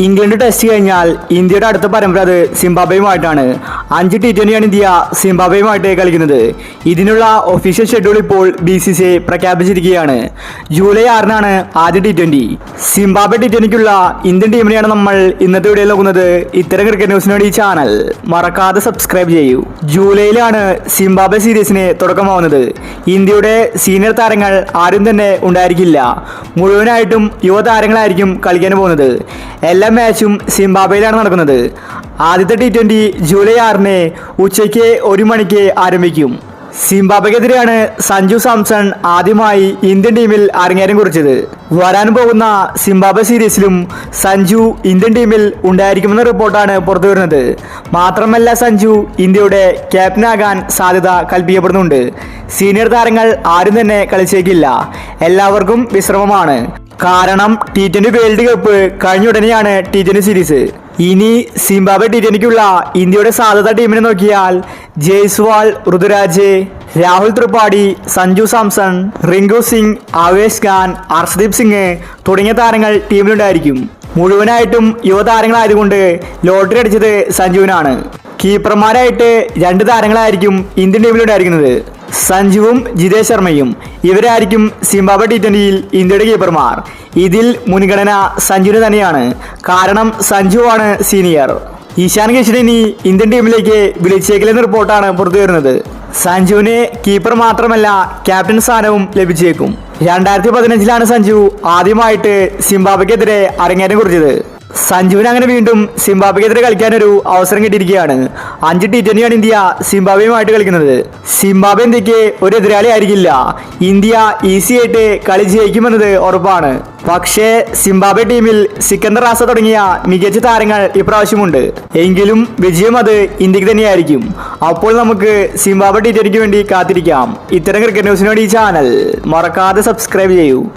England test കഴിഞ്ഞാൽ ഇന്ത്യയുടെ അടുത്ത പരമ്പര അത് സിംബാബ്വേയുമായിട്ടാണ്. 5 T20 ഇന്ത്യ സിംബാബ്വേയുമായിട്ട് കളിക്കുന്നത്. ഇതിനുള്ള ഒഫീഷ്യൽ ഷെഡ്യൂൾ ഇപ്പോൾ BCCI പ്രഖ്യാപിച്ചിരിക്കുകയാണ്. ജൂലൈ 6-നാണ് ആദ്യ T20. സിംബാബ്വെ T20ക്കുള്ള ഇന്ത്യൻ ടീമിനെയാണ് നമ്മൾ ഇന്നത്തെ വീഡിയോയിൽ നോക്കുന്നത്. ഇത്തരം ക്രിക്കറ്റ് ന്യൂസിന് വേണ്ടി ഈ ചാനൽ മറക്കാതെ സബ്സ്ക്രൈബ് ചെയ്യൂ. ജൂലൈയിലാണ് സിംബാബ്വെ സീരീസിന് തുടക്കമാവുന്നത്. ഇന്ത്യയുടെ സീനിയർ താരങ്ങൾ ആരും തന്നെ ഉണ്ടായിരിക്കില്ല. മുഴുവനായിട്ടും യുവതാരങ്ങളായിരിക്കും കളിക്കാൻ പോകുന്നത്. എല്ലാ മാച്ചും സിംബാബ്വേയിലാണ് നടക്കുന്നത്. ആദ്യത്തെ T20 ജൂലൈ 6-ന് ഉച്ചയ്ക്ക് 1 മണിക്ക് ആരംഭിക്കും. സിംബാബ്വെക്കെതിരെയാണ് സഞ്ജു സാംസൺ ആദ്യമായി ഇന്ത്യൻ ടീമിൽ അരങ്ങേറ്റം കുറിച്ചത്. വരാൻ പോകുന്ന സിംബാബ്വെ സീരീസിലും സഞ്ജു ഇന്ത്യൻ ടീമിൽ ഉണ്ടായിരിക്കുമെന്ന റിപ്പോർട്ടാണ് പുറത്തുവരുന്നത്. മാത്രമല്ല, സഞ്ജു ഇന്ത്യയുടെ ക്യാപ്റ്റനാകാൻ സാധ്യത കൽപ്പിക്കപ്പെടുന്നുണ്ട്. സീനിയർ താരങ്ങൾ ആരും തന്നെ കളിച്ചേക്കില്ല. എല്ലാവർക്കും വിശ്രമമാണ്. കാരണം T20 വേൾഡ് കപ്പ് കഴിഞ്ഞ ഉടനെയാണ് T20 സീരീസ്. ഇനി സിംബാബ്വെ T20ക്കുള്ള ഇന്ത്യയുടെ സാധ്യത ടീമിനെ നോക്കിയാൽ ജയ്സ്വാൾ, ഋതുരാജ്, രാഹുൽ ത്രിപാഠി, സഞ്ജു സാംസൺ, റിങ്കു സിംഗ്, ആവേശ് ഖാൻ, അർഷ്ദീപ് സിംഗ് തുടങ്ങിയ താരങ്ങൾ ടീമിലുണ്ടായിരിക്കും. മുഴുവനായിട്ടും യുവതാരങ്ങളായതുകൊണ്ട് ലോട്ടറി അടിച്ചത് സഞ്ജുവിനാണ്. കീപ്പർമാരായിട്ട് 2 താരങ്ങളായിരിക്കും ഇന്ത്യൻ ടീമിലുണ്ടായിരിക്കുന്നത്. സഞ്ജുവും ജിതേഷ് ശർമ്മയും. ഇവരായിരിക്കും സിംബാബ്വെ T20യിൽ ഇന്ത്യയുടെ കീപ്പർമാർ. ഇതിൽ മുൻഗണന സഞ്ജുവിന് തന്നെയാണ്. കാരണം സഞ്ജുവാണ് സീനിയർ. ഇഷാൻ കിഷനെ ഇനി ഇന്ത്യൻ ടീമിലേക്ക് വിളിച്ചേക്കില്ലെന്ന റിപ്പോർട്ടാണ് പുറത്തു വരുന്നത്. സഞ്ജുവിന് കീപ്പർ മാത്രമല്ല ക്യാപ്റ്റൻ സ്ഥാനവും ലഭിച്ചേക്കും. 2015-ലാണ് സഞ്ജു ആദ്യമായിട്ട് സിംബാബ്വെക്കെതിരെ അരങ്ങേറ്റം കുറിച്ചത്. സഞ്ജുവിന് അങ്ങനെ വീണ്ടും സിംബാബ്വെക്കെതിരെ കളിക്കാനൊരു അവസരം കിട്ടിയിരിക്കുകയാണ്. 5 T20 ഇന്ത്യ സിംബാബ്വേയുമായിട്ട് കളിക്കുന്നത്. സിംബാബ്വെ ഇന്ത്യക്ക് ഒരു എതിരാളി ആയിരിക്കില്ല. ഇന്ത്യ ഈസി ആയിട്ട് കളി ജയിക്കുമെന്നത് ഉറപ്പാണ്. പക്ഷേ സിംബാബ്വെ ടീമിൽ സിക്കന്ദർ റാസ തുടങ്ങിയ മികച്ച താരങ്ങൾ ഇപ്രാവശ്യമുണ്ട്. എങ്കിലും വിജയം അത് ഇന്ത്യക്ക് തന്നെയായിരിക്കും. അപ്പോൾ നമുക്ക് സിംബാബ്വെ T20ക്ക് വേണ്ടി കാത്തിരിക്കാം. ഇത്തരം ക്രിക്കറ്റ് ന്യൂസിന് വേണ്ടി ഈ ചാനൽ മറക്കാതെ സബ്സ്ക്രൈബ് ചെയ്യൂ.